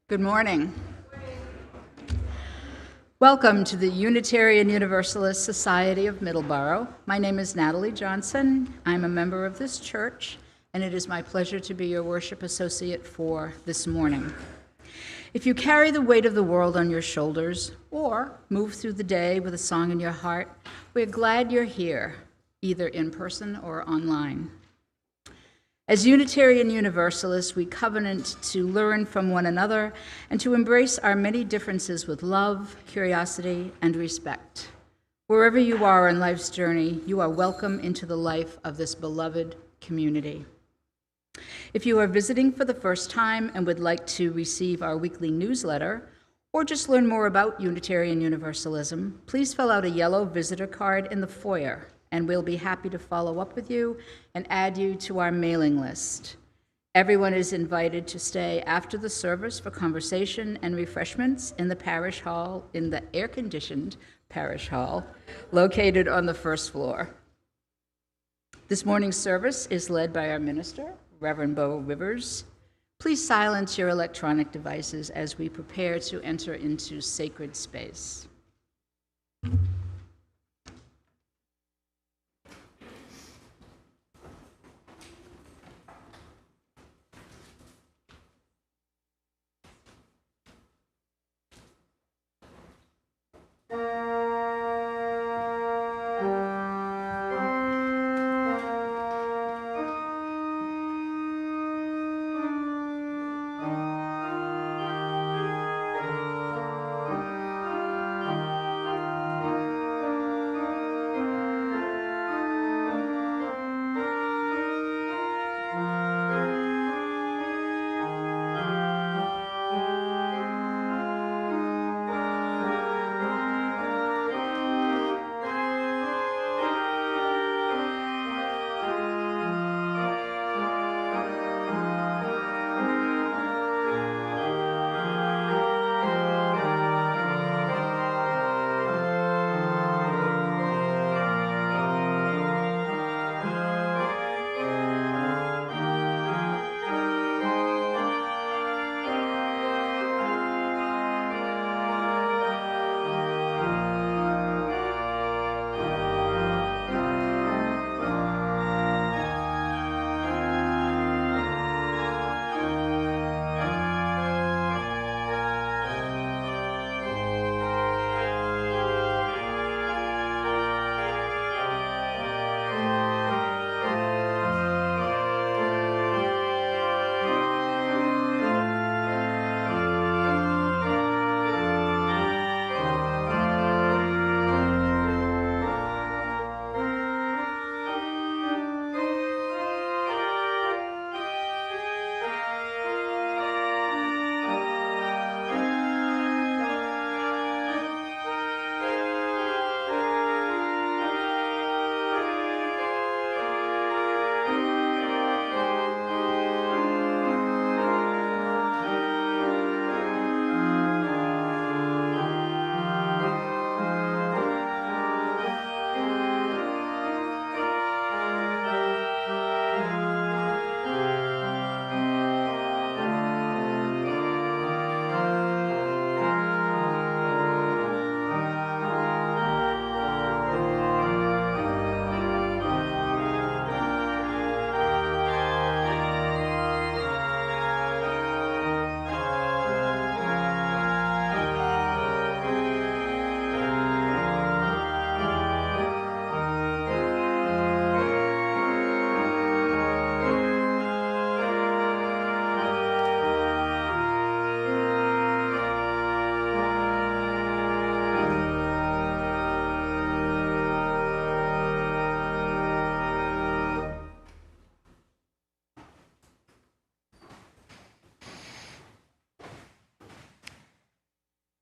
Good morning. Welcome to the Unitarian Universalist Society of Middleborough. My name is Natalie Johnson. I'm a member of this church, and it is my pleasure to be your worship associate for this morning. If you carry the weight of the world on your shoulders or move through the day with a song in your heart, we're glad you're here, either in person or online. As Unitarian Universalists, we covenant to learn from one another and to embrace our many differences with love, curiosity, and respect. Wherever you are in life's journey, you are welcome into the life of this beloved community. If you are visiting for the first time and would like to receive our weekly newsletter, or just learn more about Unitarian Universalism, please fill out a yellow visitor card in the foyer, and we'll be happy to follow up with you and add you to our mailing list. Everyone is invited to stay after the service for conversation and refreshments in the parish hall, in the air-conditioned parish hall, located on the first floor. This morning's service is led by our minister, Reverend Beau Rivers. Please silence your electronic devices as we prepare to enter into sacred space.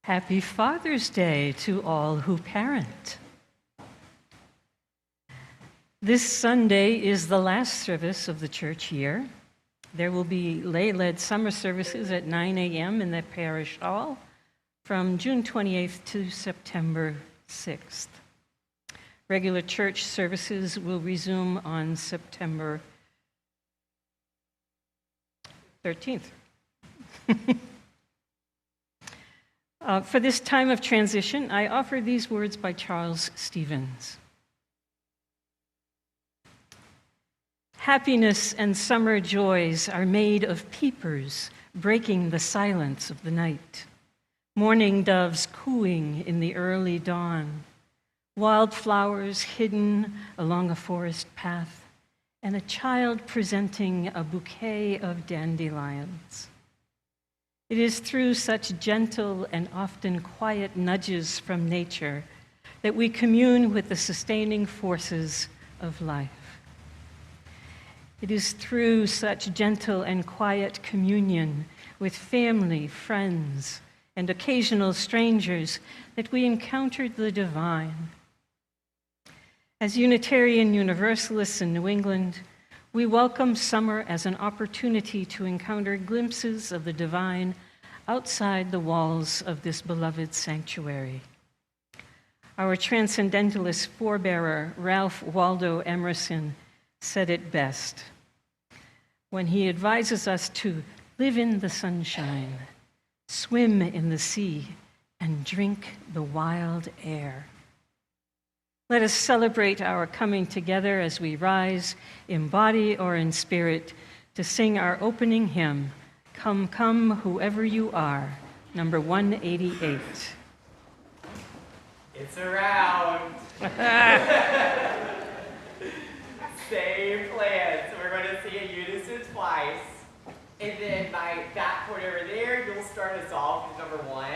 Happy Father's Day to all who parent. This Sunday is the last service of the church year. There will be lay-led summer services at 9 a.m. in the parish hall from June 28th to September 6th. Regular church services will resume on September 13th. For this time of transition, I offer these words by Charles Stevens. Happiness and summer joys are made of peepers breaking the silence of the night, morning doves cooing in the early dawn, wildflowers hidden along a forest path, and a child presenting a bouquet of dandelions. It is through such gentle and often quiet nudges from nature that we commune with the sustaining forces of life. It is through such gentle and quiet communion with family, friends, and occasional strangers that we encountered the divine. As Unitarian Universalists in New England, we welcome summer as an opportunity to encounter glimpses of the divine outside the walls of this beloved sanctuary. Our transcendentalist forebearer, Ralph Waldo Emerson, said it best when he advises us to live in the sunshine, swim in the sea, and drink the wild air. Let us celebrate our coming together as we rise in body or in spirit to sing our opening hymn, Come, Come, Whoever You Are, number 188. It's around. Same plan. So we're going to sing in unison twice. And then my back chord over there, you'll start us off with number 1.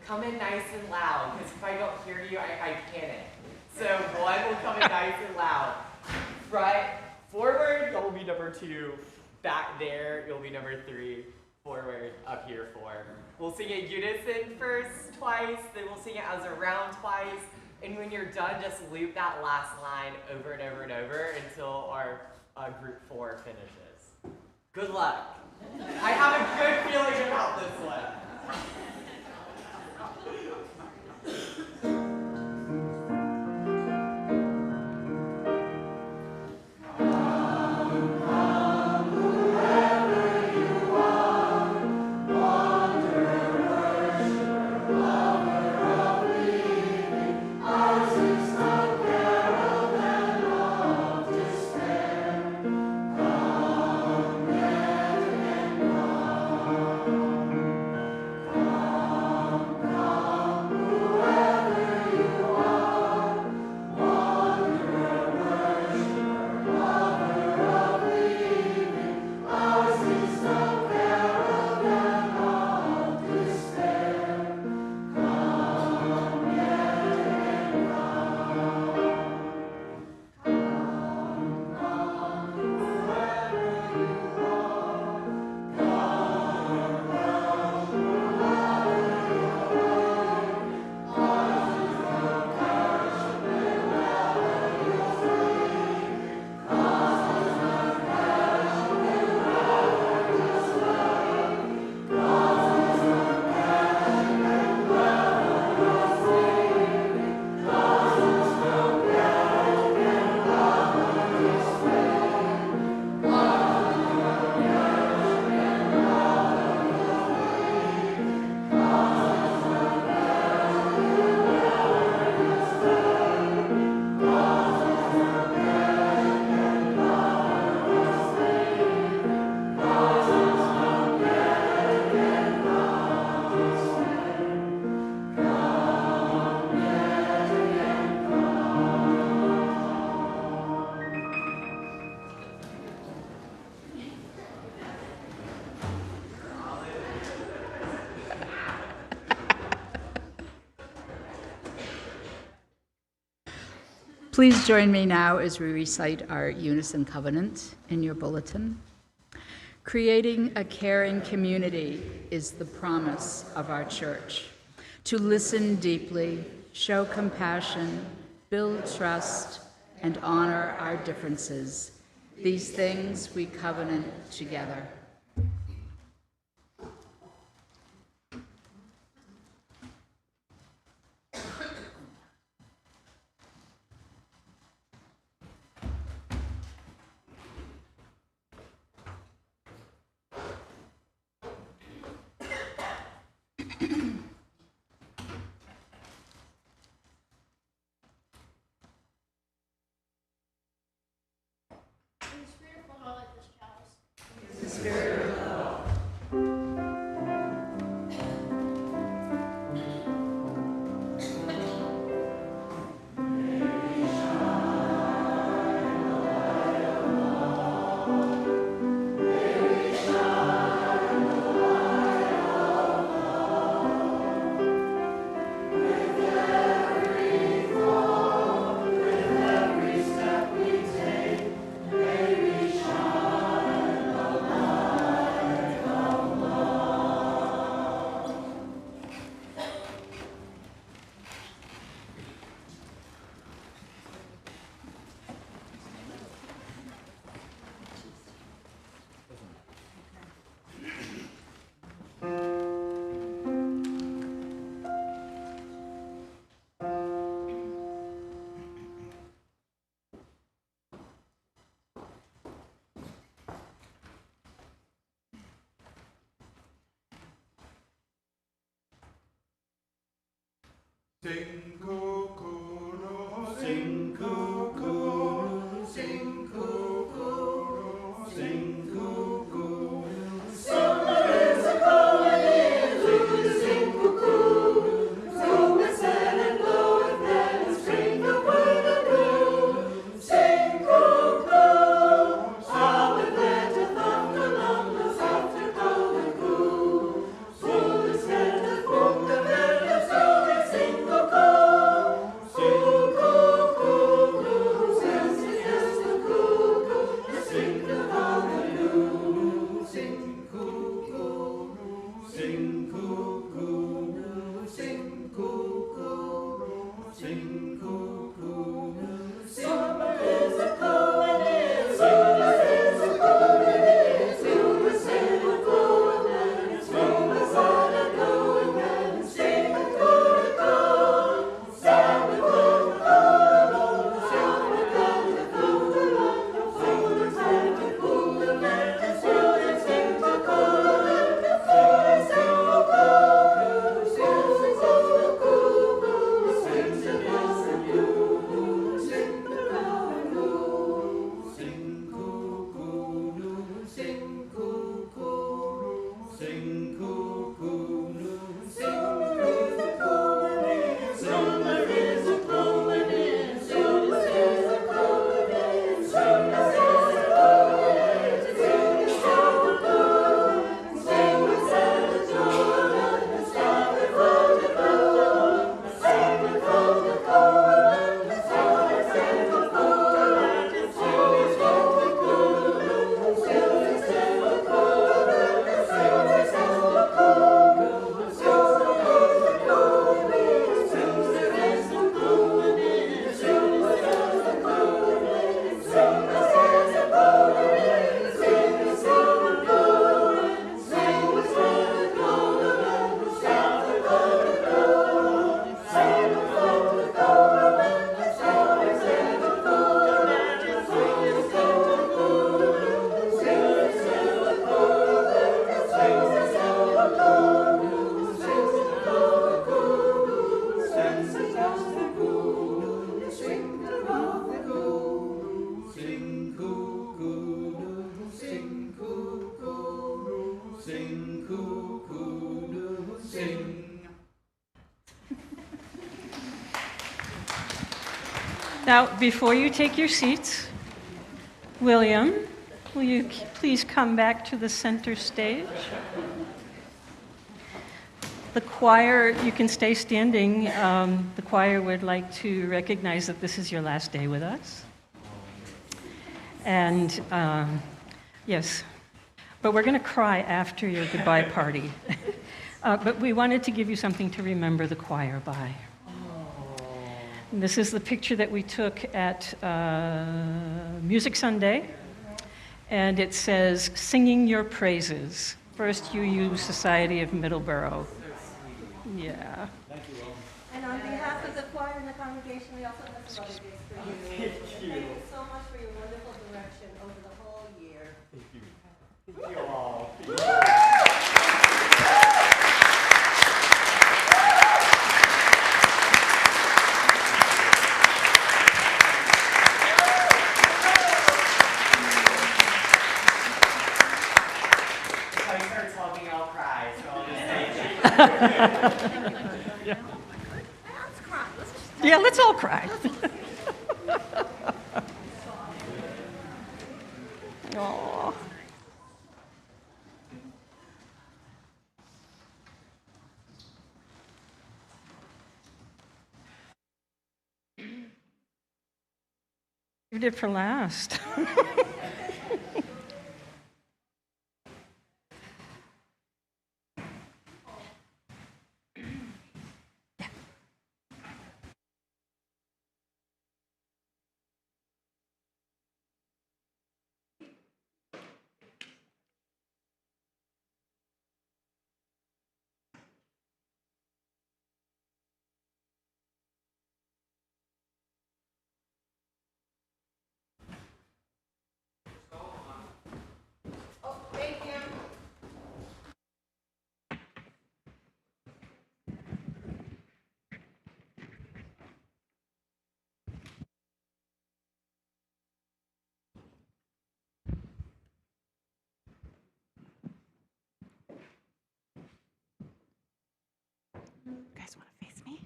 Come in nice and loud, because if I don't hear you, I panic. So 1 will come in nice and loud. Front, forward, you'll be number 2. Back there, you'll be number 3. Forward, up here 4. We'll sing it unison first twice, then we'll sing it as a round twice. And when you're done, just loop that last line over and over and over until our group 4 finishes. Good luck. I have a good feeling about this one. Please join me now as we recite our unison covenant in your bulletin. Creating a caring community is the promise of our church. To listen deeply, show compassion, build trust, and honor our differences. These things we covenant together. Sing cuckoo, sing cuckoo, sing cuckoo, sing cuckoo. Summer is a calling, sing cuckoo. So we sad and blow and then and spring the word of blue. Sing cuckoo, how we glad to thunder long the after glow and coo. Full is head and full the bed of snow, sing cuckoo. Sing cuckoo, says the yes the cuckoo, sing the hallelujah. Sing cuckoo, sing cuckoo, sing cuckoo, sing cuckoo. Summer is a coming in, summer is a coming in, silver sail and glowing and it's flowing on and glowing and it's sing cuckoo. Sound the cuckoo, sound the cuckoo, sound the cuckoo, the land is good and sing cuckoo. Sing cuckoo, sing cuckoo, sing the hallelujah. Sing the hallelujah. Sing cuckoo, sing cuckoo, sing cuckoo. Summer is a coming in, summer is a coming in, summer is a coming in, summer is a coming in. Sing the cuckoo, sing with sad joy, sing the cuckoo, sing the cuckoo, sing the cuckoo, sing the cuckoo, sing the Now, before you take your seats, William, will you please come back to the center stage? The choir, you can stay standing. The choir would like to recognize that this is your last day with us. And yes, but we're going to cry after your goodbye party. But we wanted to give you something to remember the choir by. And this is the picture that we took at Music Sunday, and it says, "Singing Your Praises, First UU Society of Middleboro." Yeah. And on behalf of the choir and the congregation, we also have some other gifts for you. Thank you so much for your wonderful direction over the whole year. Thank you all. If I start talking, I'll cry, so I'll just say Let's cry. Let's just Yeah, let's all cry. Aw. You did for last. You guys want to face me?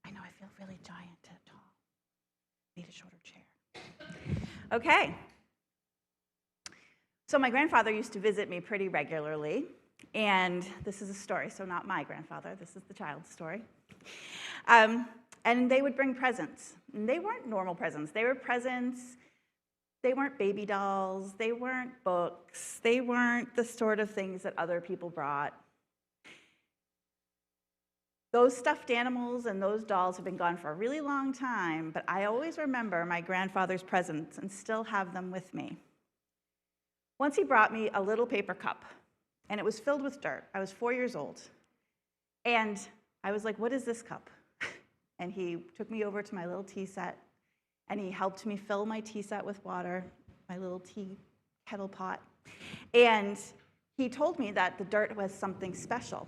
I know I feel really giant and tall. Need a shorter chair. Okay. So my grandfather used to visit me pretty regularly, and this is a story, so not my grandfather, this is the child's story. And they would bring presents. And they weren't normal presents. They were presents, they weren't baby dolls, they weren't books, they weren't the sort of things that other people brought. Those stuffed animals and those dolls have been gone for a really long time, but I always remember my grandfather's presents and still have them with me. Once he brought me a little paper cup, and it was filled with dirt. I was 4 years old. And I was like, what is this cup? And he took me over to my little tea set, and he helped me fill my tea set with water, my little tea kettle pot. And he told me that the dirt was something special,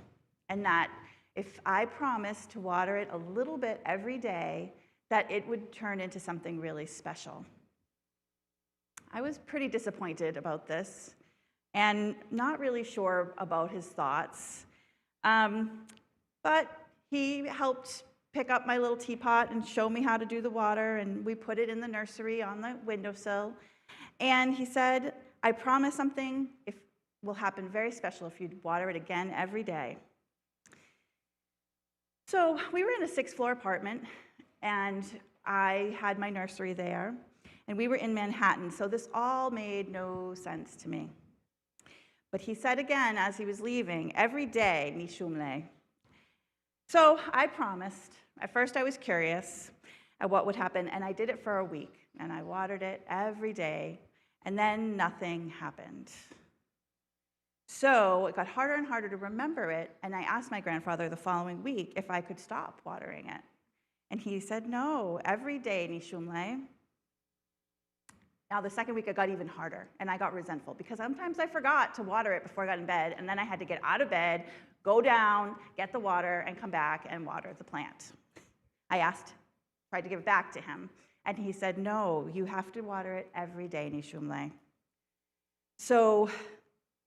and that if I promised to water it a little bit every day, that it would turn into something really special. I was pretty disappointed about this, and not really sure about his thoughts. But he helped pick up my little teapot and show me how to do the water, and we put it in the nursery on the windowsill. And he said, I promise something will happen very special if you water it again every day. So we were in a 6th-floor apartment, and I had my nursery there, and we were in Manhattan, so this all made no sense to me. But he said again as he was leaving, every day, Nishumle. So I promised. At first I was curious at what would happen, and I did it for a week, and I watered it every day, and then nothing happened. So it got harder and harder to remember it, and I asked my grandfather the following week if I could stop watering it. And he said, no, every day, Nishumle. Now, the second week, it got even harder, and I got resentful, because sometimes I forgot to water it before I got in bed, and then I had to get out of bed, go down, get the water, and come back and water the plant. I tried to give it back to him, and he said, no, you have to water it every day, Nishumle. So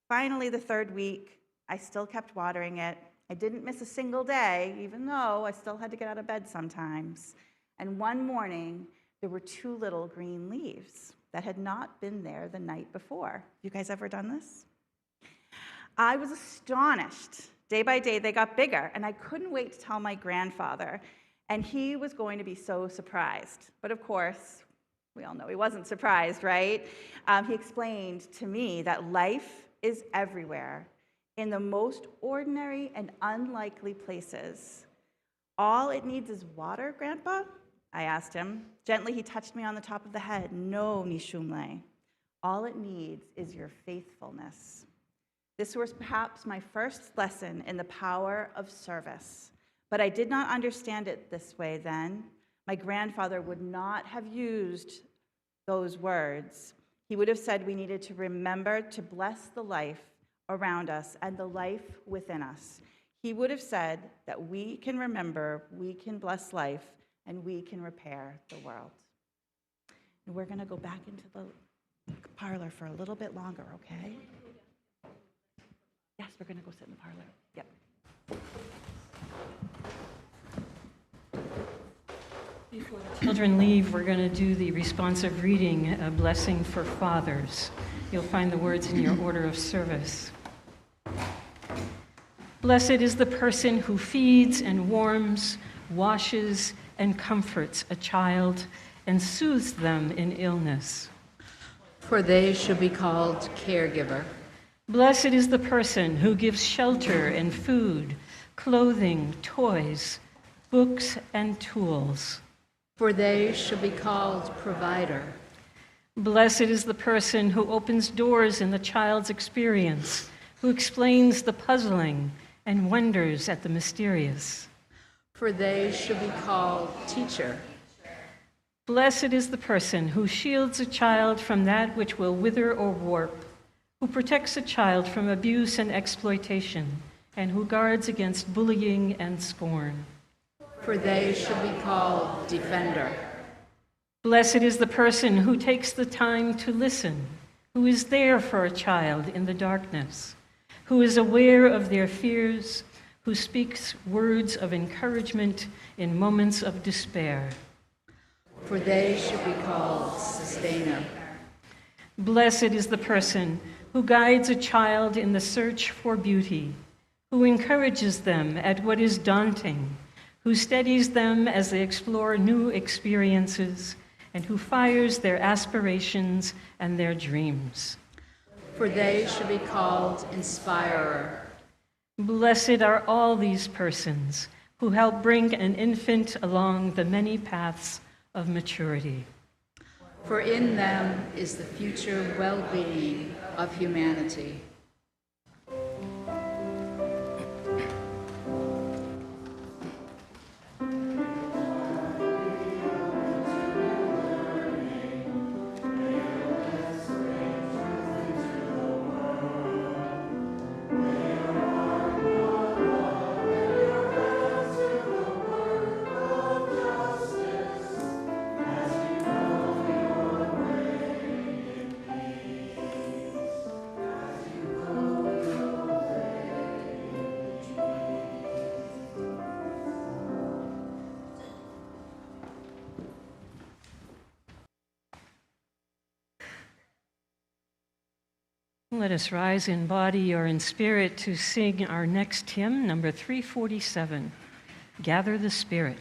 finally, the 3rd week, I still kept watering it. I didn't miss a single day, even though I still had to get out of bed sometimes. And one morning, there were 2 little green leaves that had not been there the night before. You guys ever done this? I was astonished. Day by day, they got bigger, and I couldn't wait to tell my grandfather, and he was going to be so surprised. But of course, we all know he wasn't surprised, right? He explained to me that life is everywhere, in the most ordinary and unlikely places. All it needs is water, Grandpa? I asked him. Gently, he touched me on the top of the head. No, Nishumle. All it needs is your faithfulness. This was perhaps my first lesson in the power of service, but I did not understand it this way then. My grandfather would not have used those words. He would have said we needed to remember to bless the life around us and the life within us. He would have said that we can remember, we can bless life, and we can repair the world. And we're going to go back into the parlor for a little bit longer, okay? Yes, we're going to go sit in the parlor. Yep. Before the children leave, we're going to do the responsive reading, a blessing for fathers. You'll find the words in your order of service. Blessed is the person who feeds and warms, washes and comforts a child and soothes them in illness. For they shall be called caregiver. Blessed is the person who gives shelter and food, clothing, toys, books, and tools. For they shall be called provider. Blessed is the person who opens doors in the child's experience, who explains the puzzling and wonders at the mysterious. For they shall be called teacher. Blessed is the person who shields a child from that which will wither or warp, who protects a child from abuse and exploitation, and who guards against bullying and scorn. For they shall be called defender. Blessed is the person who takes the time to listen, who is there for a child in the darkness, who is aware of their fears, who speaks words of encouragement in moments of despair. For they should be called sustainer. Blessed is the person who guides a child in the search for beauty, who encourages them at what is daunting, who steadies them as they explore new experiences, and who fires their aspirations and their dreams. For they should be called inspirer. Blessed are all these persons who help bring an infant along the many paths of maturity. For in them is the future well-being of humanity. Let us rise in body or in spirit to sing our next hymn, number 347, Gather the Spirit.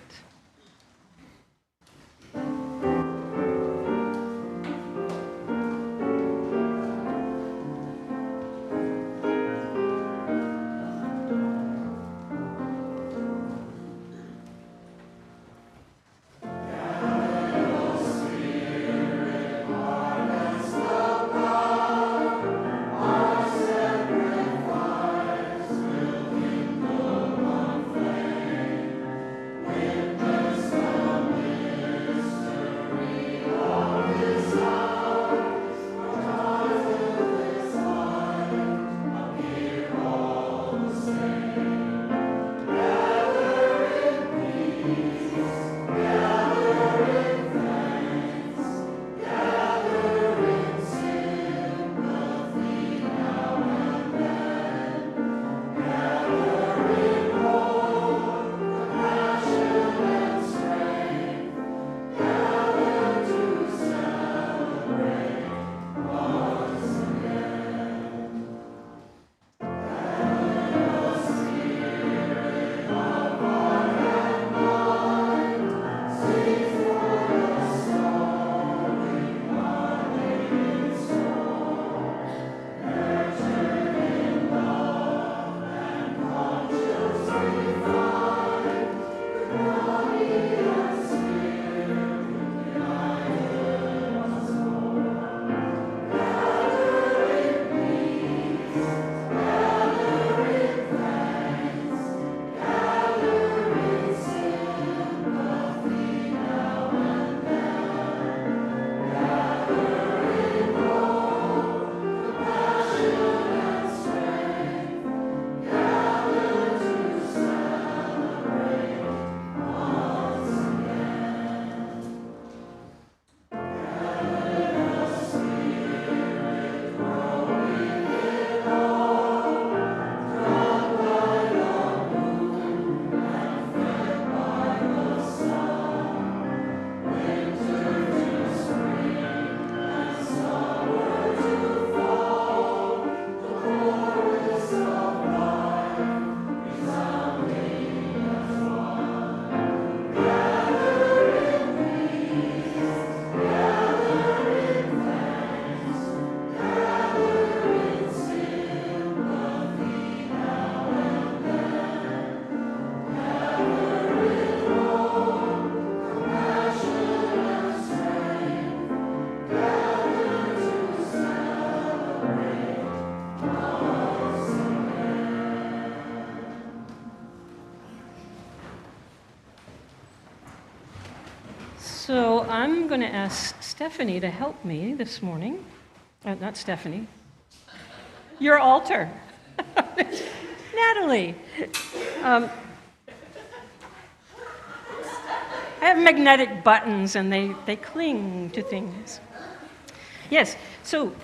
So I'm going to ask Stephanie to help me this morning. Not Stephanie. Your altar. Natalie. I have magnetic buttons and they cling to things. Yes, so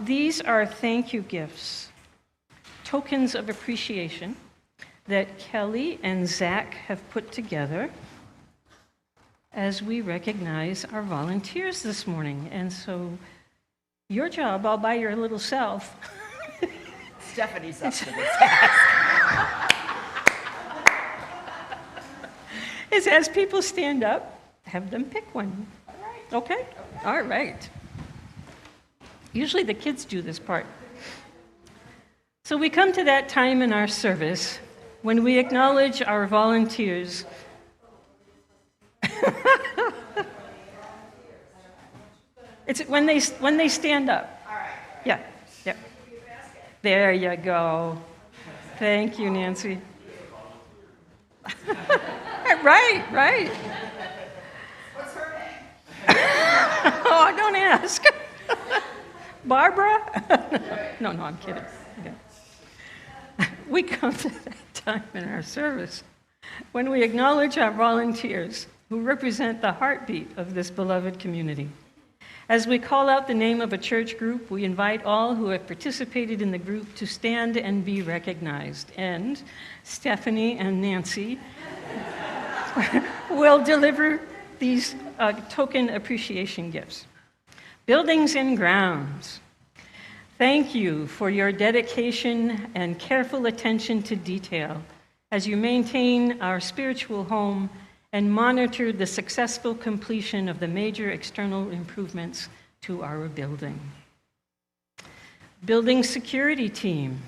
these are thank you gifts, tokens of appreciation that Kelly and Zach have put together as we recognize our volunteers this morning. And so your job all by your little self Stephanie's up to this task. is as people stand up, have them pick one. Okay? All right. Usually the kids do this part. So we come to that time in our service when we acknowledge our volunteers. It's when they stand up. All right. Yeah, yeah. There you go. Thank you, Nancy. Right. What's her name? Oh, don't ask. Barbara? No, I'm kidding. Okay. We come to that time in our service when we acknowledge our volunteers who represent the heartbeat of this beloved community. As we call out the name of a church group, we invite all who have participated in the group to stand and be recognized. And Stephanie and Nancy will deliver these token appreciation gifts. Buildings and grounds. Thank you for your dedication and careful attention to detail as you maintain our spiritual home and monitor the successful completion of the major external improvements to our building. Building security team.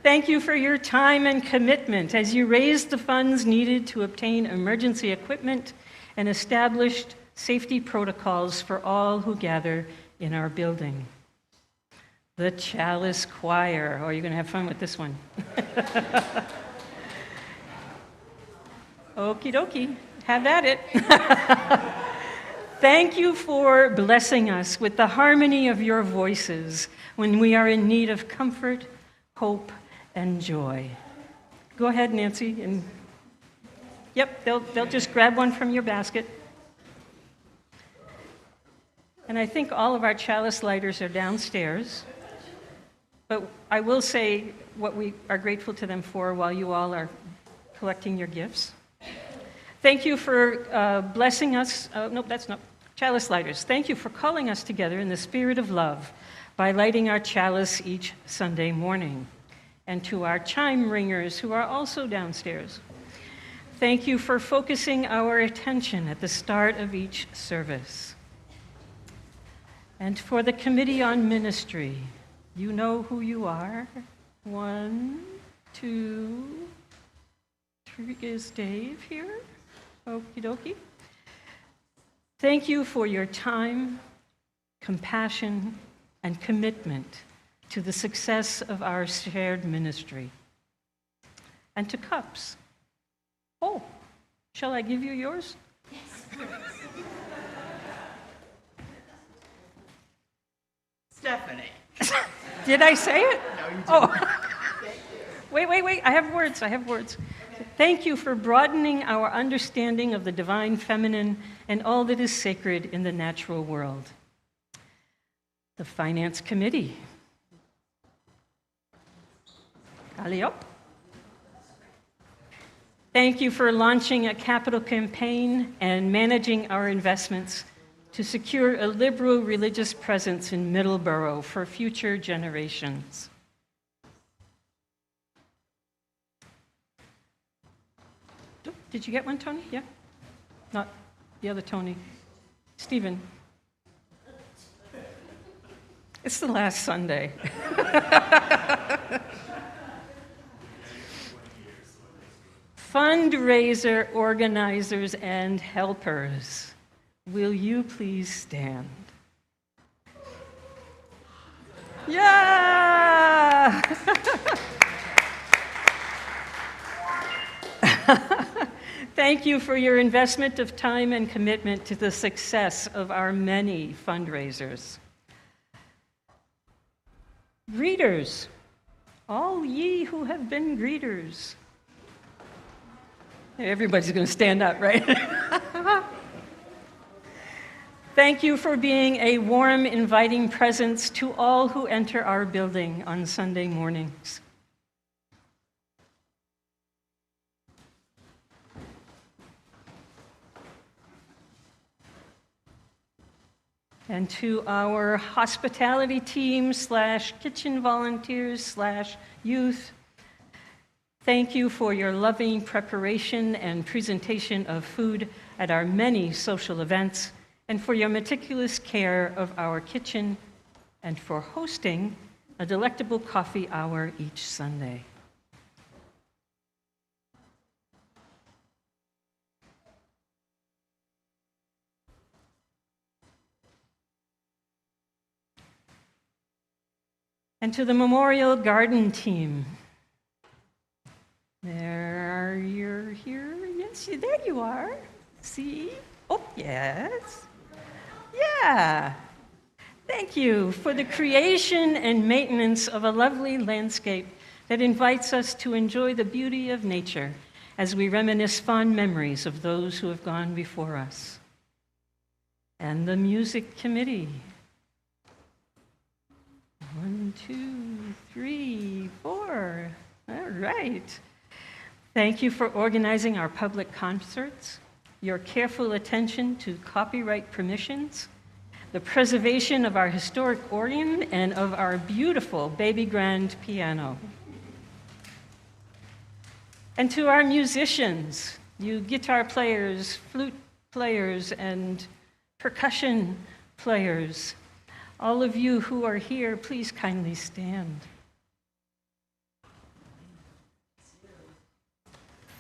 Thank you for your time and commitment as you raised the funds needed to obtain emergency equipment and established safety protocols for all who gather in our building. The Chalice Choir. Oh, you're going to have fun with this one. Okie dokie. Have at it. Thank you for blessing us with the harmony of your voices when we are in need of comfort, hope, and joy. Go ahead, Nancy. And yep, they'll just grab one from your basket. And I think all of our chalice lighters are downstairs. But I will say what we are grateful to them for while you all are collecting your gifts. Thank you for blessing us. Nope, that's not. Chalice lighters. Thank you for calling us together in the spirit of love by lighting our chalice each Sunday morning. And to our chime ringers who are also downstairs. Thank you for focusing our attention at the start of each service. And for the Committee on Ministry, you know who you are. 1, 2, 3. Is Dave here? Okie dokie. Thank you for your time, compassion, and commitment to the success of our shared ministry. And to cups. Oh, shall I give you yours? Yes. Stephanie. Did I say it? No, you didn't. Oh. Wait. I have words. Thank you for broadening our understanding of the divine feminine and all that is sacred in the natural world. The Finance Committee. Allez up. Thank you for launching a capital campaign and managing our investments to secure a liberal religious presence in Middleboro for future generations. Did you get one, Tony? Yeah? Not the other Tony. Stephen. It's the last Sunday. Fundraiser organizers and helpers, will you please stand? Yeah! Thank you for your investment of time and commitment to the success of our many fundraisers. Greeters, all ye who have been greeters. Everybody's going to stand up, right? Thank you for being a warm, inviting presence to all who enter our building on Sunday mornings. And to our hospitality team / kitchen volunteers / youth, thank you for your loving preparation and presentation of food at our many social events, and for your meticulous care of our kitchen, and for hosting a delectable coffee hour each Sunday. And to the Memorial Garden team. There you're here. Yes, there you are. See? Oh, yes. Yeah. Thank you for the creation and maintenance of a lovely landscape that invites us to enjoy the beauty of nature as we reminisce fond memories of those who have gone before us. And the music committee. 1, 2, 3, 4. All right. Thank you for organizing our public concerts, your careful attention to copyright permissions, the preservation of our historic organ, and of our beautiful baby grand piano. And to our musicians, you guitar players, flute players, and percussion players, all of you who are here, please kindly stand.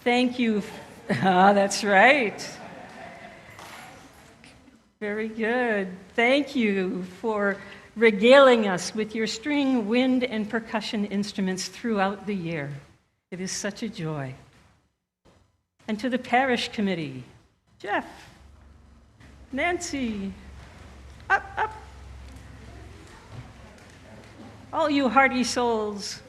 Thank you. That's right. Very good. Thank you for regaling us with your string, wind, and percussion instruments throughout the year. It is such a joy. And to the parish committee, Jeff, Nancy, up. All you hearty souls.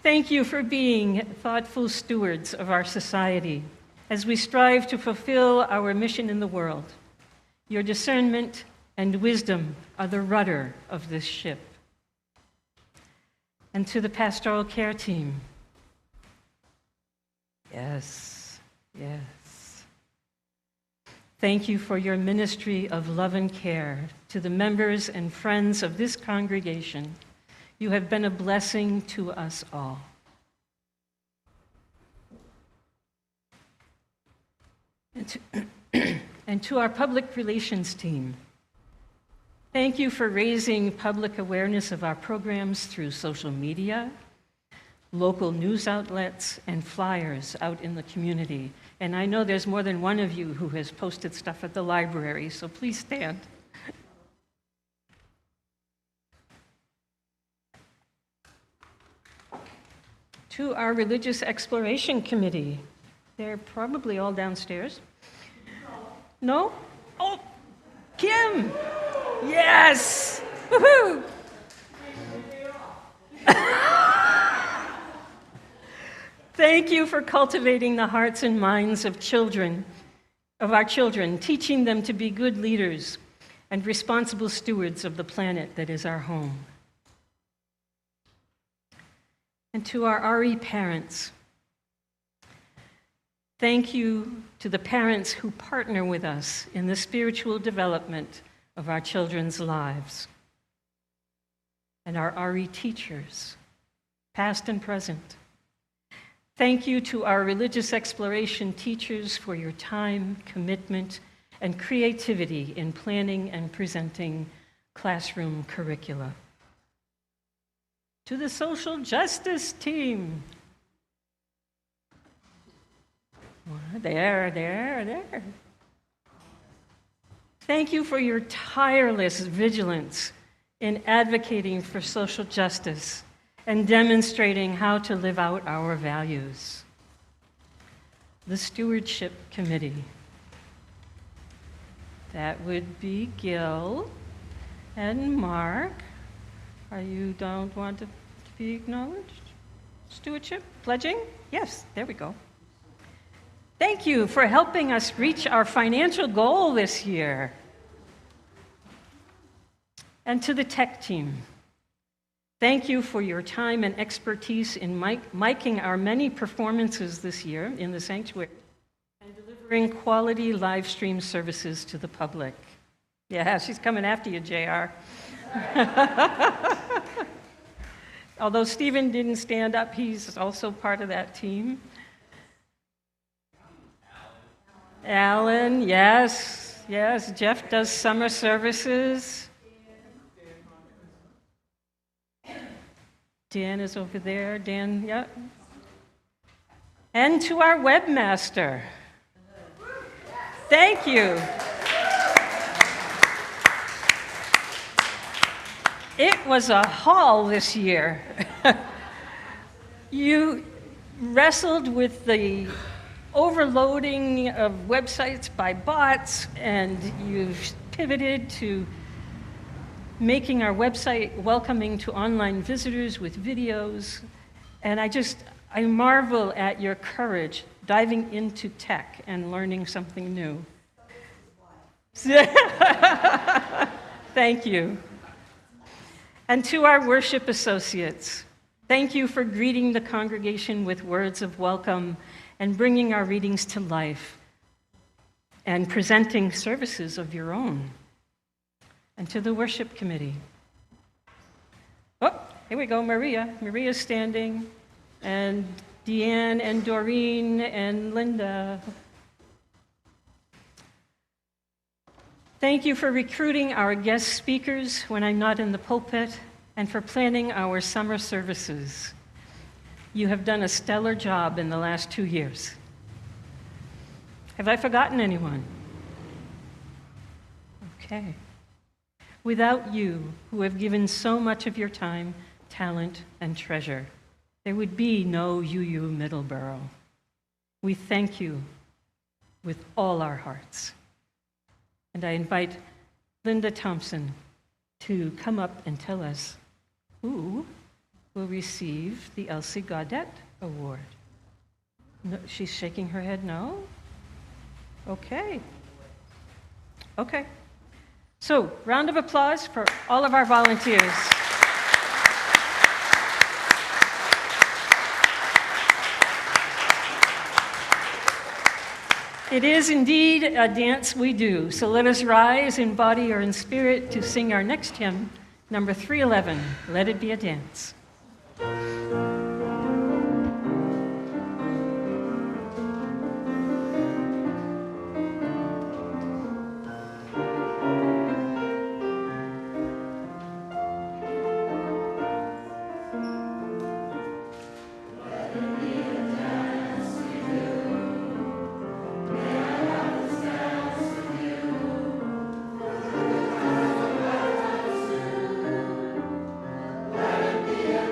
Thank you for being thoughtful stewards of our society as we strive to fulfill our mission in the world. Your discernment and wisdom are the rudder of this ship. And to the pastoral care team. Yes. Thank you for your ministry of love and care to the members and friends of this congregation. You have been a blessing to us all. And to our public relations team, thank you for raising public awareness of our programs through social media, local news outlets, and flyers out in the community. And I know there's more than one of you who has posted stuff at the library, so please stand. To our Religious Exploration Committee, they're probably all downstairs. No? Oh, Kim! Yes! Woohoo! Thank you for cultivating the hearts and minds of our children, teaching them to be good leaders and responsible stewards of the planet that is our home. And to our RE parents, thank you to the parents who partner with us in the spiritual development of our children's lives. And our RE teachers, past and present. Thank you to our religious exploration teachers for your time, commitment, and creativity in planning and presenting classroom curricula. To the social justice team. There. Thank you for your tireless vigilance in advocating for social justice and demonstrating how to live out our values. The Stewardship Committee. That would be Gil and Mark. You don't want to be acknowledged? Stewardship? Pledging? Yes, there we go. Thank you for helping us reach our financial goal this year. And to the tech team, thank you for your time and expertise in miking our many performances this year in the sanctuary and delivering quality live stream services to the public. Yeah, she's coming after you, JR. Although Stephen didn't stand up, he's also part of that team. Alan, yes, yes. Jeff does summer services. Dan is over there. Dan, yep. And to our webmaster. Thank you. It was a haul this year. You wrestled with the overloading of websites by bots, and you've pivoted to making our website welcoming to online visitors with videos. And I marvel at your courage diving into tech and learning something new. Thank you. And to our worship associates, thank you for greeting the congregation with words of welcome and bringing our readings to life and presenting services of your own. And to the worship committee. Oh, here we go, Maria. Maria's standing, and Deanne and Doreen and Linda. Thank you for recruiting our guest speakers when I'm not in the pulpit, and for planning our summer services. You have done a stellar job in the last 2 years. Have I forgotten anyone? Okay. Without you, who have given so much of your time, talent, and treasure, there would be no UU Middleboro. We thank you with all our hearts. And I invite Linda Thompson to come up and tell us who will receive the Elsie Gaudette Award. No, she's shaking her head no? Okay. Okay. So, round of applause for all of our volunteers. It is indeed a dance we do, so let us rise in body or in spirit to sing our next hymn, number 311, Let It Be a Dance. Let it be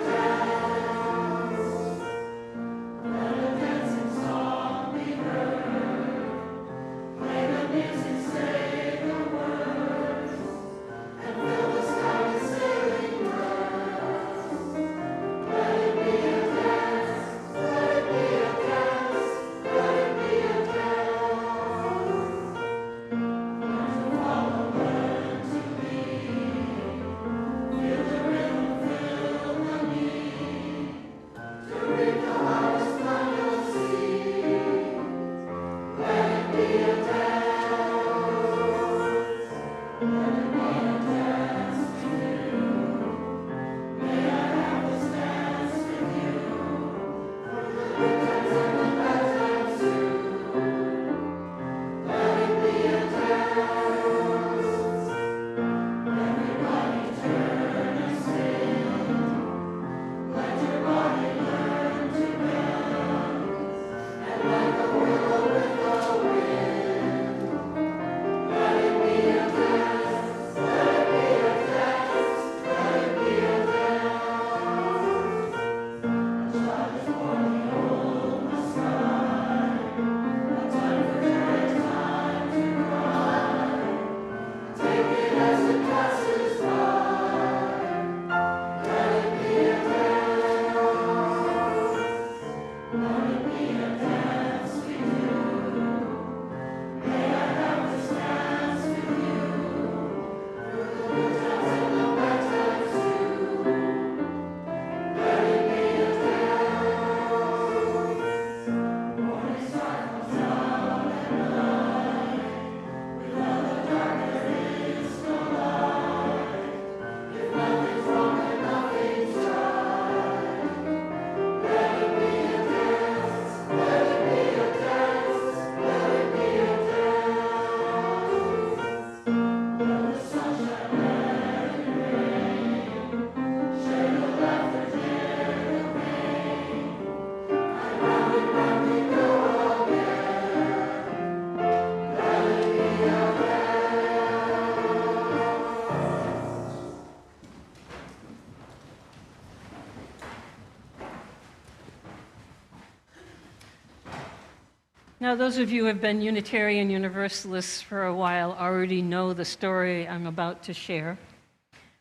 Now, those of you who have been Unitarian Universalists for a while already know the story I'm about to share,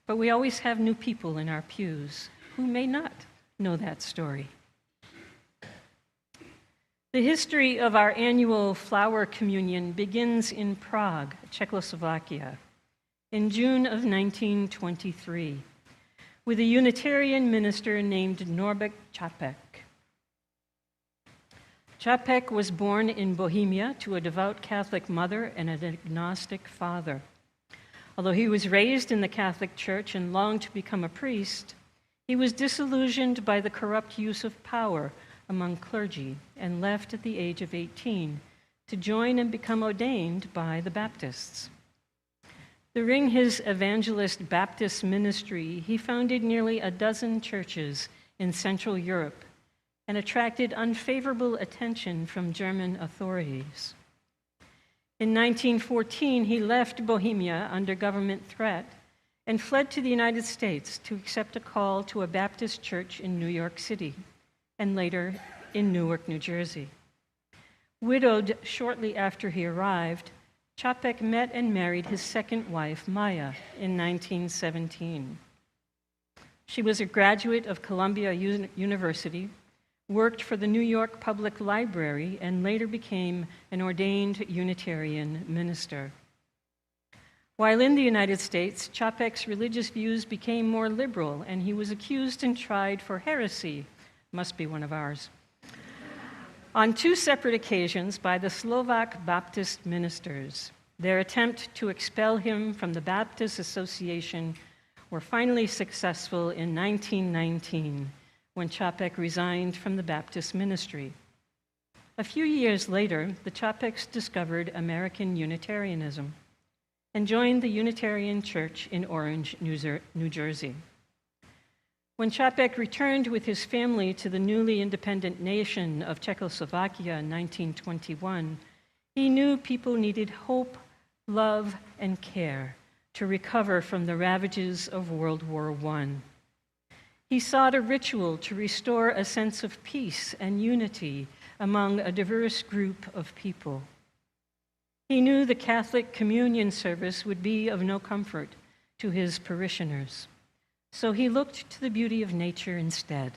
but we always have new people in our pews who may not know that story. The history of our annual flower communion begins in Prague, Czechoslovakia, in June of 1923, with a Unitarian minister named Norbert Čapek. Čapek was born in Bohemia to a devout Catholic mother and an agnostic father. Although he was raised in the Catholic Church and longed to become a priest, he was disillusioned by the corrupt use of power among clergy and left at the age of 18 to join and become ordained by the Baptists. During his evangelist Baptist ministry, he founded nearly a dozen churches in Central Europe and attracted unfavorable attention from German authorities. In 1914, he left Bohemia under government threat and fled to the United States to accept a call to a Baptist church in New York City and later in Newark, New Jersey. Widowed shortly after he arrived, Čapek met and married his second wife, Maya, in 1917. She was a graduate of Columbia University, worked for the New York Public Library, and later became an ordained Unitarian minister. While in the United States, Čapek's religious views became more liberal, and he was accused and tried for heresy, must be one of ours, on two separate occasions by the Slovak Baptist ministers. Their attempt to expel him from the Baptist Association were finally successful in 1919, when Čapek resigned from the Baptist ministry. A few years later, the Čapeks discovered American Unitarianism and joined the Unitarian Church in Orange, New Jersey. When Čapek returned with his family to the newly independent nation of Czechoslovakia in 1921, he knew people needed hope, love, and care to recover from the ravages of World War I. He sought a ritual to restore a sense of peace and unity among a diverse group of people. He knew the Catholic communion service would be of no comfort to his parishioners. So he looked to the beauty of nature instead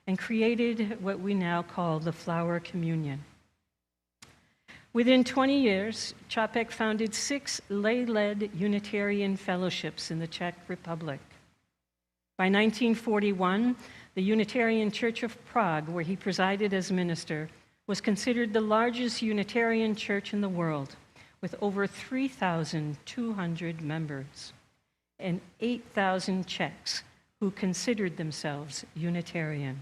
and created what we now call the flower communion. Within 20 years, Čapek founded 6 lay-led Unitarian fellowships in the Czech Republic. By 1941, the Unitarian Church of Prague, where he presided as minister, was considered the largest Unitarian church in the world, with over 3,200 members and 8,000 Czechs who considered themselves Unitarian.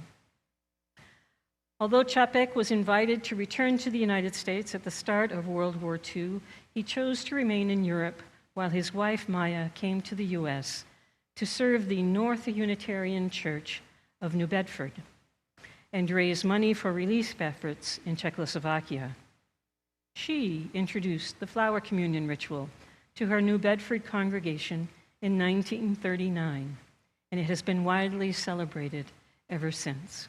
Although Čapek was invited to return to the United States at the start of World War II, he chose to remain in Europe while his wife Maya came to the U.S. to serve the North Unitarian Church of New Bedford and raise money for relief efforts in Czechoslovakia. She introduced the flower communion ritual to her New Bedford congregation in 1939, and it has been widely celebrated ever since.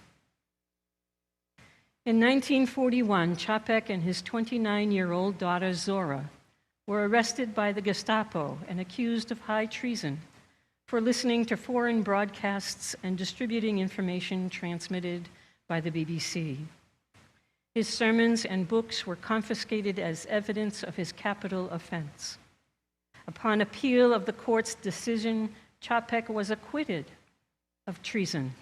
In 1941, Čapek and his 29-year-old daughter Zora were arrested by the Gestapo and accused of high treason for listening to foreign broadcasts and distributing information transmitted by the BBC. His sermons and books were confiscated as evidence of his capital offense. Upon appeal of the court's decision, Čapek was acquitted of treason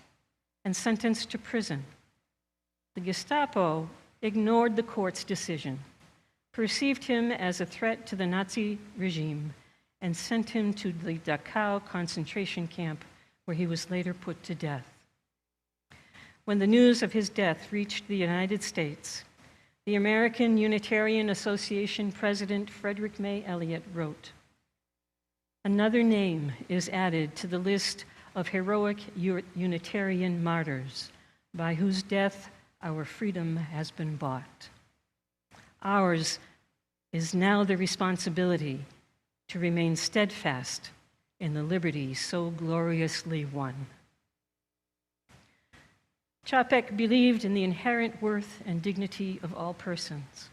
and sentenced to prison. The Gestapo ignored the court's decision, perceived him as a threat to the Nazi regime, and sent him to the Dachau concentration camp, where he was later put to death. When the news of his death reached the United States, the American Unitarian Association president Frederick May Elliott wrote, "Another name is added to the list of heroic Unitarian martyrs, by whose death our freedom has been bought. Ours is now the responsibility to remain steadfast in the liberty so gloriously won." Chapek believed in the inherent worth and dignity of all persons,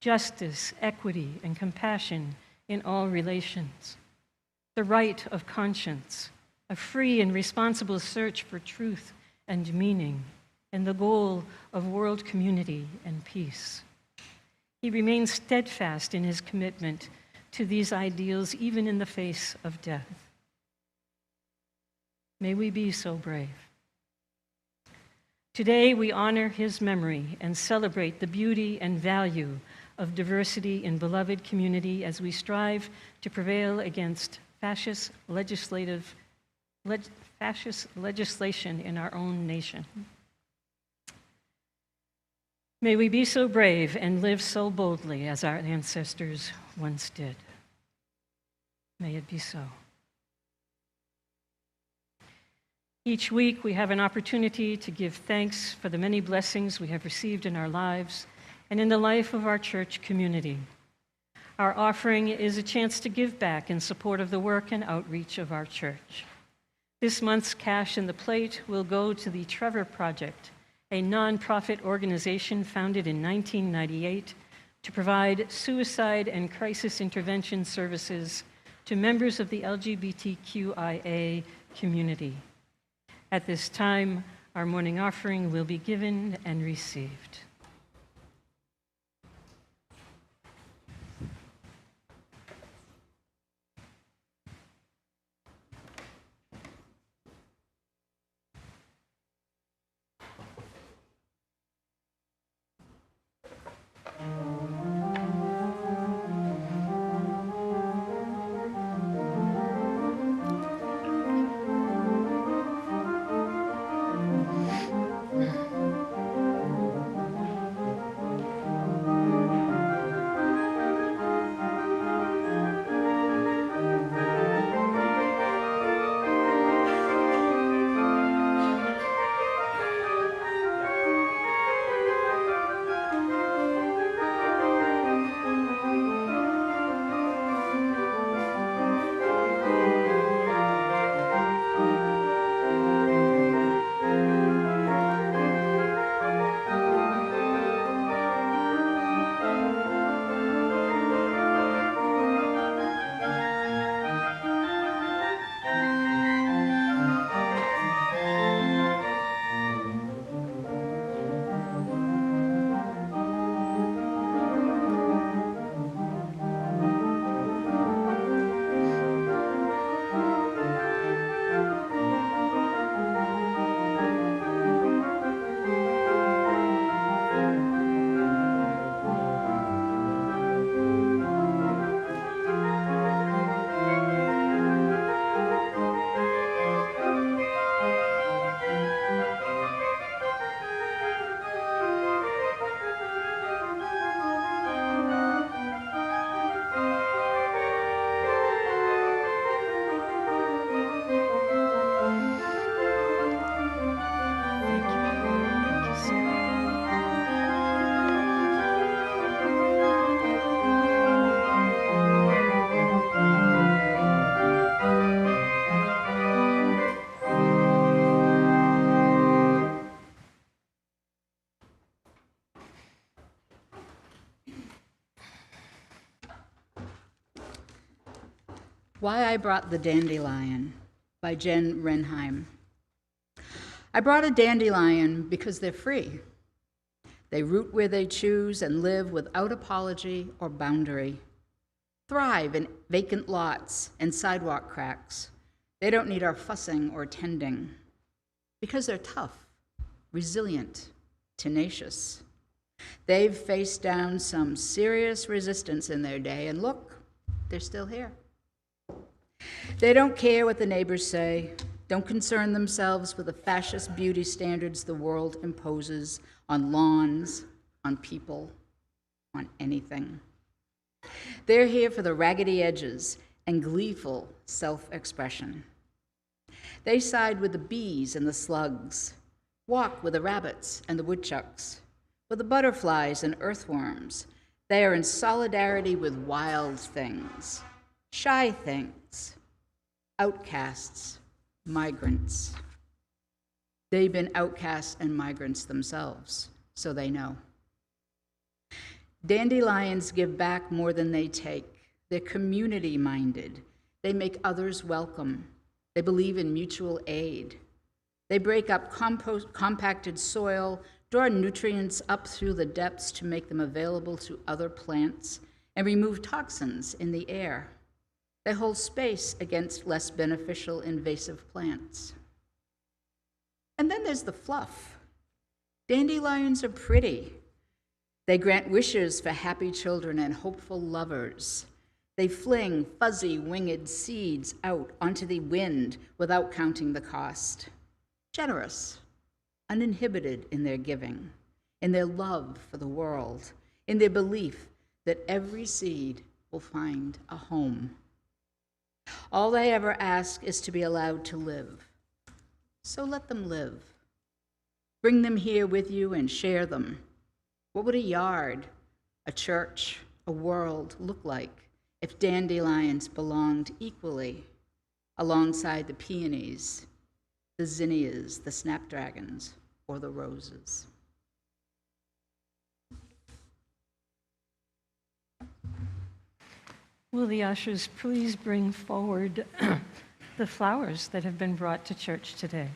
justice, equity, and compassion in all relations, the right of conscience, a free and responsible search for truth and meaning, and the goal of world community and peace. He remained steadfast in his commitment to these ideals even in the face of death. May we be so brave. Today, we honor his memory and celebrate the beauty and value of diversity in beloved community as we strive to prevail against fascist legislation in our own nation. May we be so brave and live so boldly as our ancestors once did. May it be so. Each week, we have an opportunity to give thanks for the many blessings we have received in our lives and in the life of our church community. Our offering is a chance to give back in support of the work and outreach of our church. This month's Cash in the Plate will go to the Trevor Project, a nonprofit organization founded in 1998 to provide suicide and crisis intervention services to members of the LGBTQIA community. At this time, our morning offering will be given and received. Why I Brought the Dandelion by Jen Renheim. I brought a dandelion because they're free. They root where they choose and live without apology or boundary. Thrive in vacant lots and sidewalk cracks. They don't need our fussing or tending because they're tough, resilient, tenacious. They've faced down some serious resistance in their day, and look, they're still here. They don't care what the neighbors say, don't concern themselves with the fascist beauty standards the world imposes on lawns, on people, on anything. They're here for the raggedy edges and gleeful self-expression. They side with the bees and the slugs, walk with the rabbits and the woodchucks, with the butterflies and earthworms. They are in solidarity with wild things, shy things, outcasts, migrants. They've been outcasts and migrants themselves, so they know. Dandelions give back more than they take. They're community-minded. They make others welcome. They believe in mutual aid. They break up compacted soil, draw nutrients up through the depths to make them available to other plants, and remove toxins in the air. They hold space against less beneficial invasive plants. And then there's the fluff. Dandelions are pretty. They grant wishes for happy children and hopeful lovers. They fling fuzzy winged seeds out onto the wind without counting the cost. Generous, uninhibited in their giving, in their love for the world, in their belief that every seed will find a home. All they ever ask is to be allowed to live. So let them live. Bring them here with you and share them. What would a yard, a church, a world look like if dandelions belonged equally alongside the peonies, the zinnias, the snapdragons, or the roses? Will the ushers please bring forward the flowers that have been brought to church today?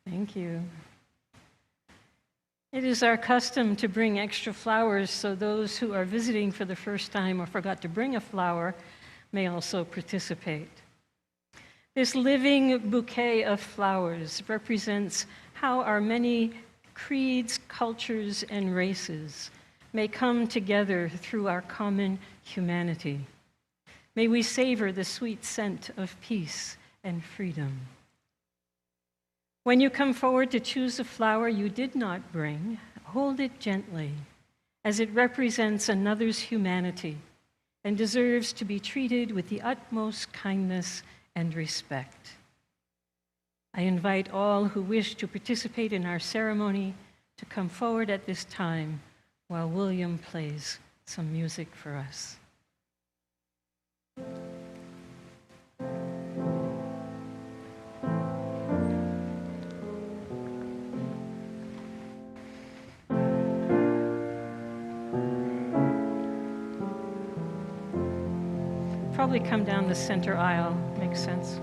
Thank you. It is our custom to bring extra flowers so those who are visiting for the first time or forgot to bring a flower may also participate. This living bouquet of flowers represents how our many creeds, cultures, and races may come together through our common humanity. May we savor the sweet scent of peace and freedom. When you come forward to choose a flower you did not bring, hold it gently, as it represents another's humanity and deserves to be treated with the utmost kindness and respect. I invite all who wish to participate in our ceremony to come forward at this time while William plays some music for us. Probably come down the center aisle, makes sense.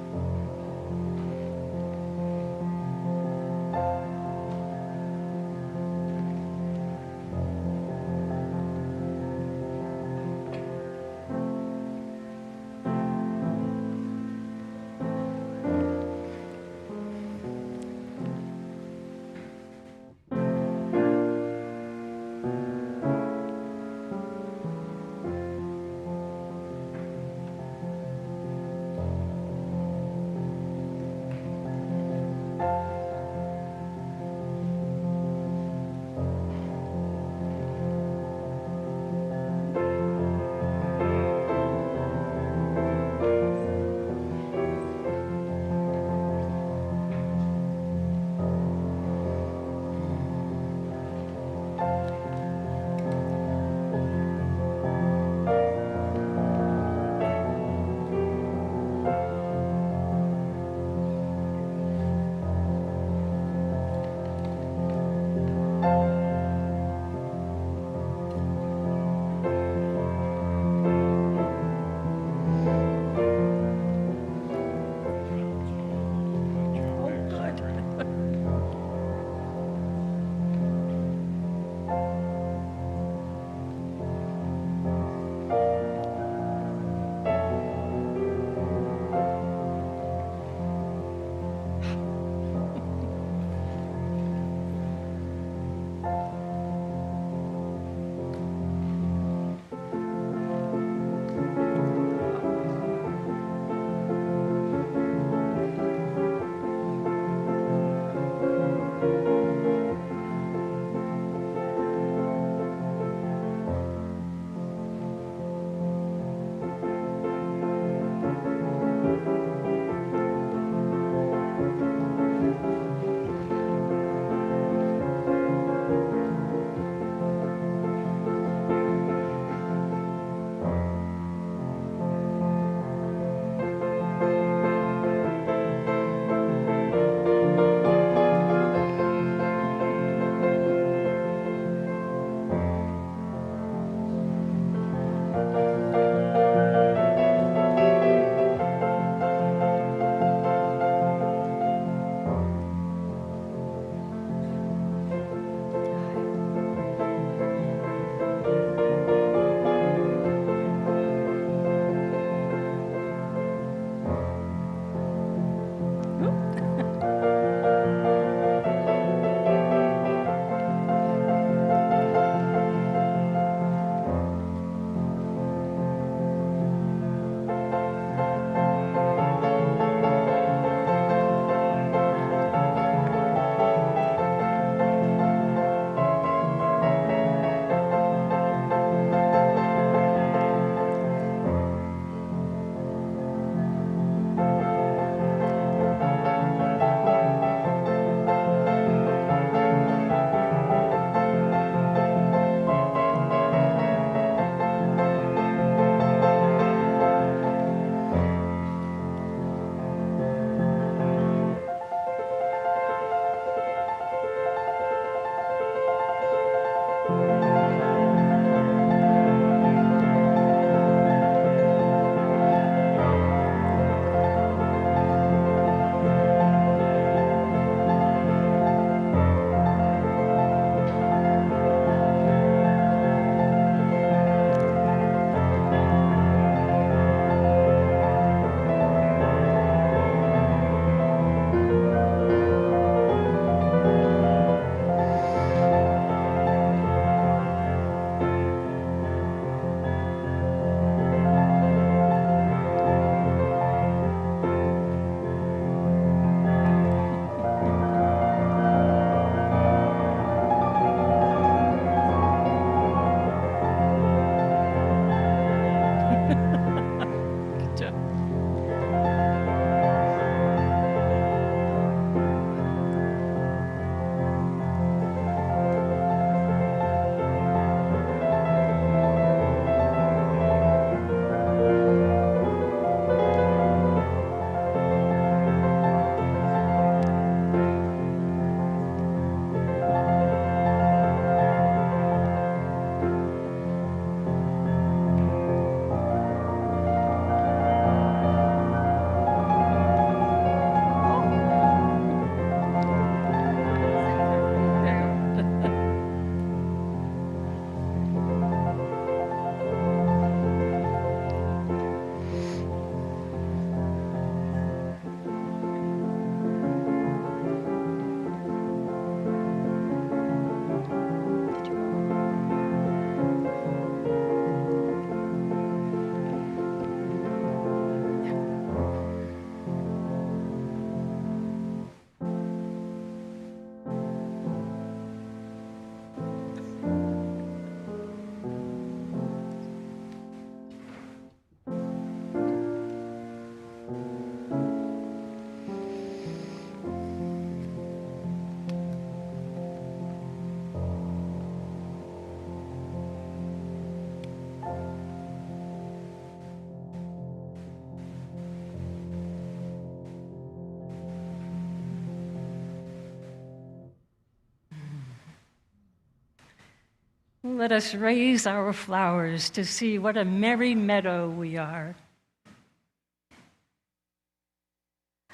Let us raise our flowers to see what a merry meadow we are.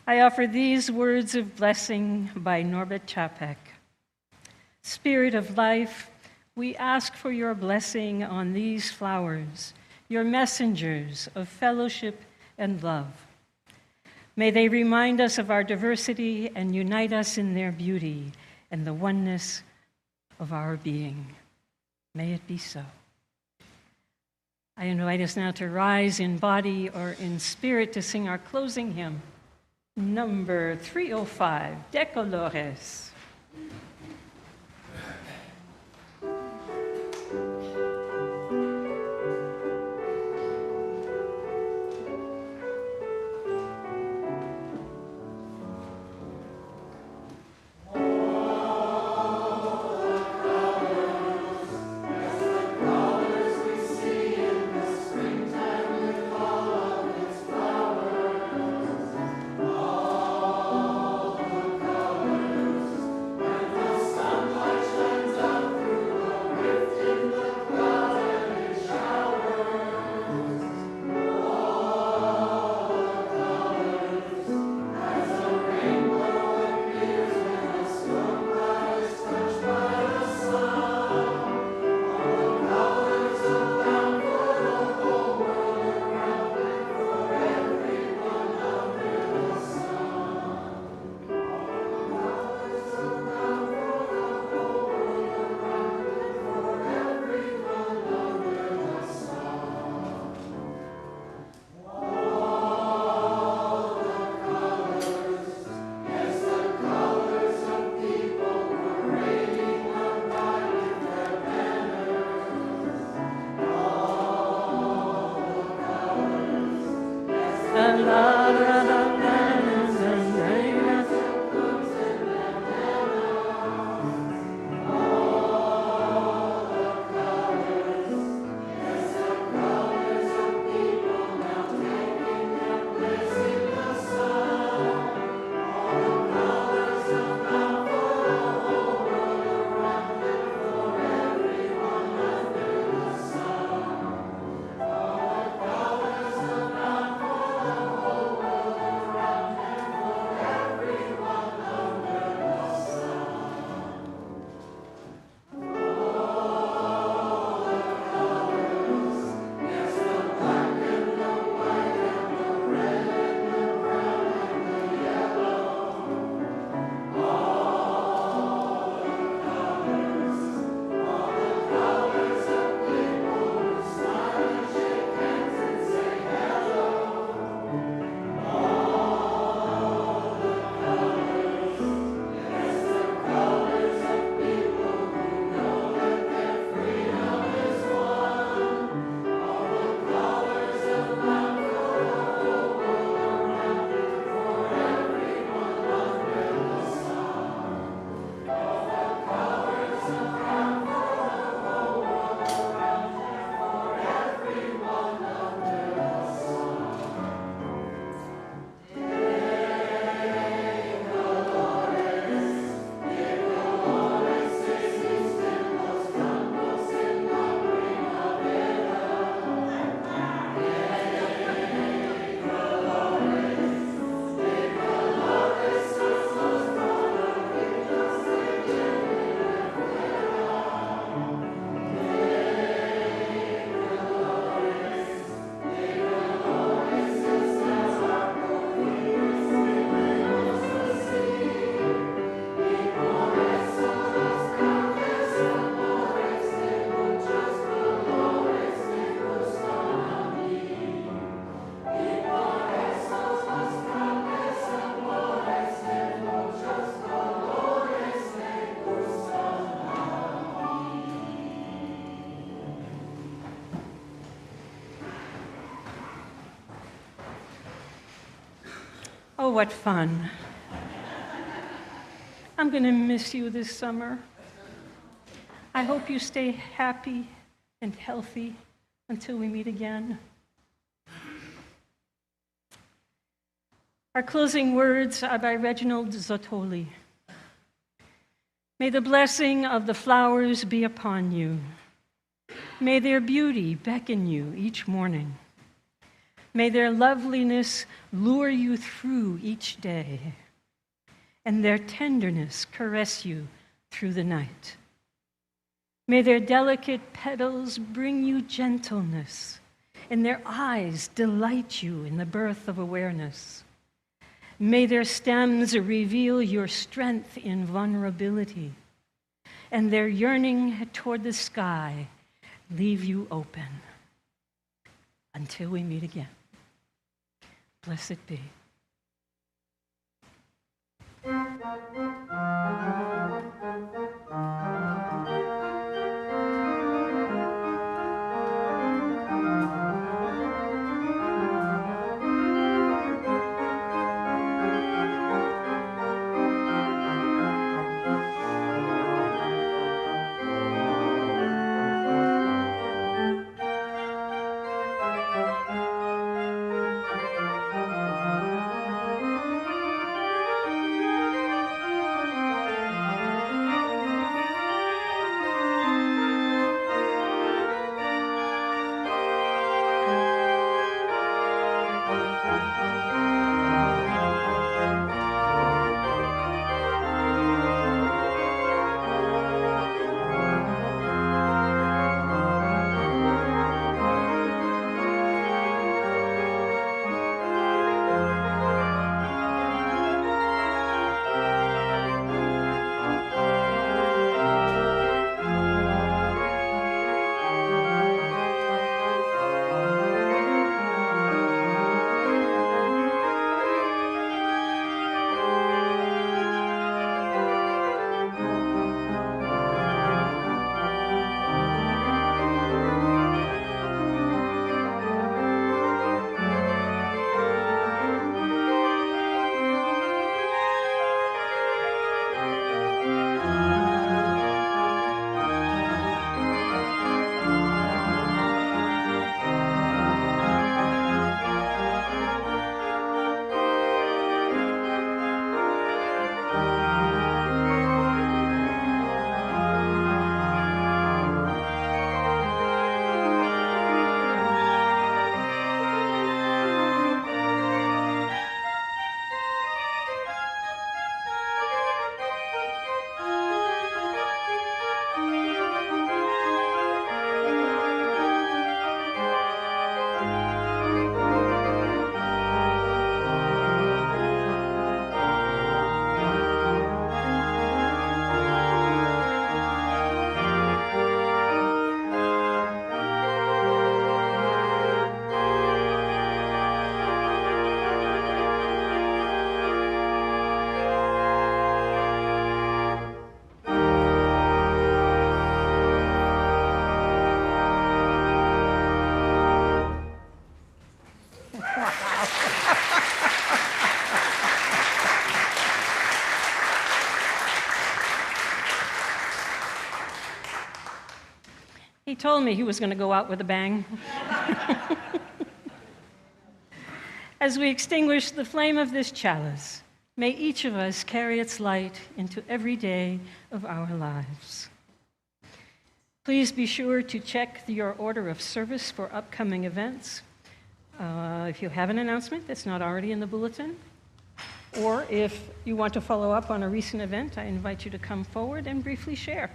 I offer these words of blessing by Norbert Čapek. Spirit of life, we ask for your blessing on these flowers, your messengers of fellowship and love. May they remind us of our diversity and unite us in their beauty and the oneness of our being. May it be so. I invite us now to rise in body or in spirit to sing our closing hymn, number 305, De Colores. Oh, what fun. I'm going to miss you this summer. I hope you stay happy and healthy until we meet again. Our closing words are by Reginald Zottoli. May the blessing of the flowers be upon you. May their beauty beckon you each morning. May their loveliness lure you through each day, and their tenderness caress you through the night. May their delicate petals bring you gentleness, and their eyes delight you in the birth of awareness. May their stems reveal your strength in vulnerability, and their yearning toward the sky leave you open. Until we meet again. Blessed be. He told me he was going to go out with a bang. As we extinguish the flame of this chalice, may each of us carry its light into every day of our lives. Please be sure to check your order of service for upcoming events. If you have an announcement that's not already in the bulletin, or if you want to follow up on a recent event, I invite you to come forward and briefly share.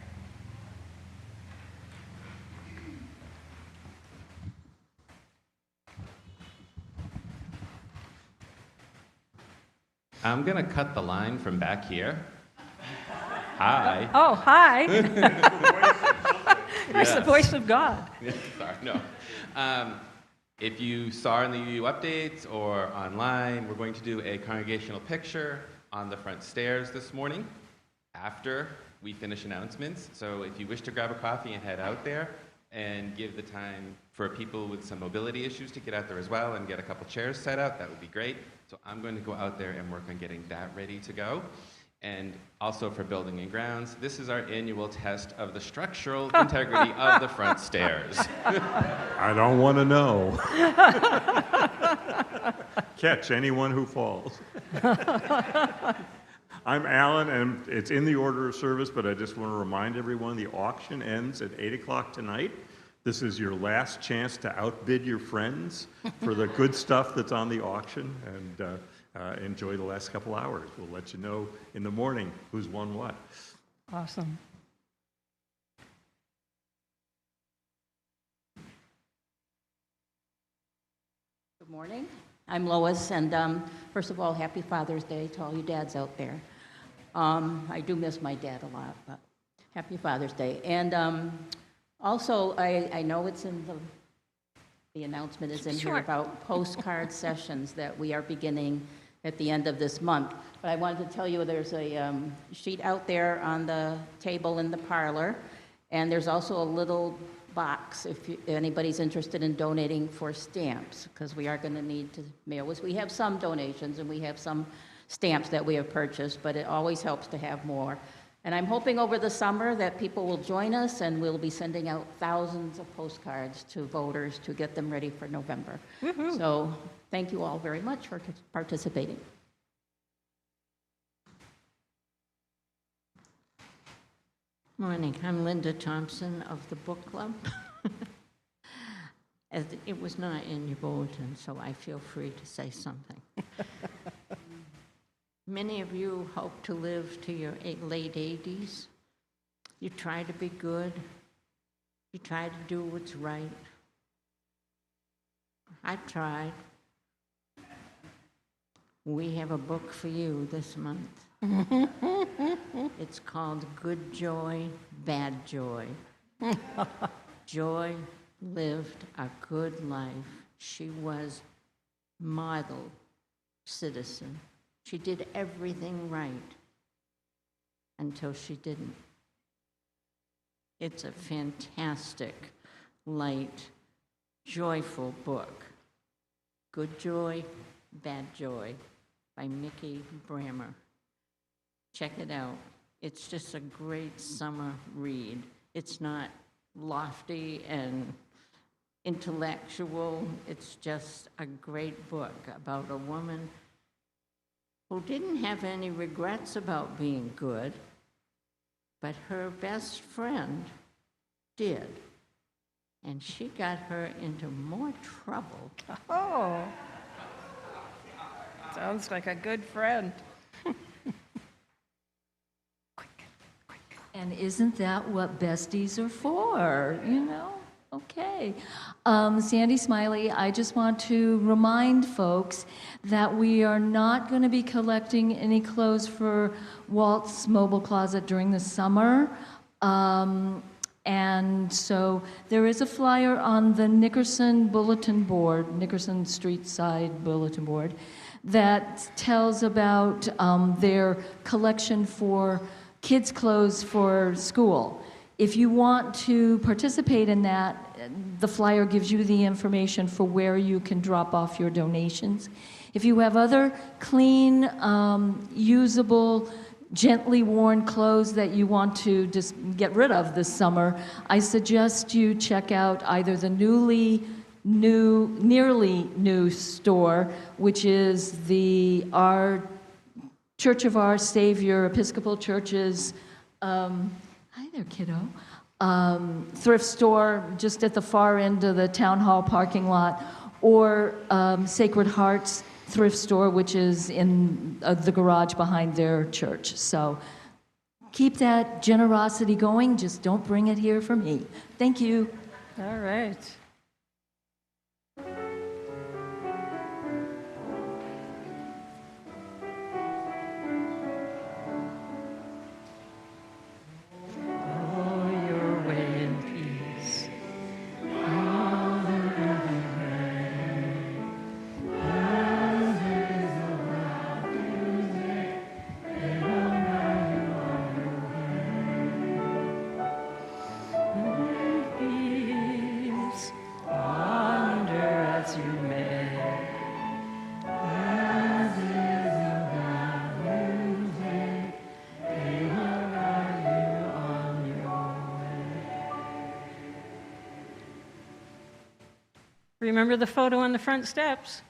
I'm going to cut the line from back here. Hi. Oh, hi. That's the Yes. voice of God. Sorry, no. If you saw in the UU updates or online, we're going to do a congregational picture on the front stairs this morning after we finish announcements. So if you wish to grab a coffee and head out there and give the time for people with some mobility issues to get out there as well and get a couple chairs set up, that would be great. So I'm going to go out there and work on getting that ready to go. And also for building and grounds, this is our annual test of the structural integrity of the front stairs. I don't want to know. Catch anyone who falls. I'm Alan, and it's in the order of service, but I just want to remind everyone the auction ends at 8 o'clock tonight. This is your last chance to outbid your friends for the good stuff that's on the auction, and enjoy the last couple hours. We'll let you know in the morning who's won what. Awesome. Good morning. I'm Lois, and first of all, happy Father's Day to all you dads out there. I do miss my dad a lot, but happy Father's Day. And also, I know it's in the announcement is in here about postcard sessions that we are beginning at the end of this month. But I wanted to tell you there's a sheet out there on the table in the parlor, and there's also a little box if anybody's interested in donating for stamps, because we are going to need to mail this. We have some donations and we have some stamps that we have purchased, but it always helps to have more. And I'm hoping over the summer that people will join us, and we'll be sending out thousands of postcards to voters to get them ready for November. Woohoo. So thank you all very much for participating. Morning, I'm Linda Thompson of the Book Club. It was not in your bulletin, so I feel free to say something. Many of you hope to live to your late 80s. You try to be good. You try to do what's right. I've tried. We have a book for you this month. It's called Good Joy, Bad Joy. Joy lived a good life. She was model citizen. She did everything right until she didn't. It's a fantastic, light, joyful book. Good Joy, Bad Joy by Mickey Brammer. Check it out. It's just a great summer read. It's not lofty and intellectual. It's just a great book about a woman who didn't have any regrets about being good, but her best friend did. And she got her into more trouble. Oh, sounds like a good friend. And isn't that what besties are for, you know? Okay. Sandy Smiley, I just want to remind folks that we are not going to be collecting any clothes for Walt's mobile closet during the summer. And so there is a flyer on the Nickerson bulletin board, Nickerson Street Side bulletin board, that tells about their collection for kids' clothes for school. If you want to participate in that, the flyer gives you the information for where you can drop off your donations. If you have other clean, usable, gently worn clothes that you want to just get rid of this summer, I suggest you check out either the nearly new store, which is our Church of Our Savior Episcopal Church's, hi there, kiddo, thrift store just at the far end of the town hall parking lot, or Sacred Heart's thrift store, which is in the garage behind their church. So keep that generosity going, just don't bring it here for me. Thank you. All right. Remember the photo on the front steps?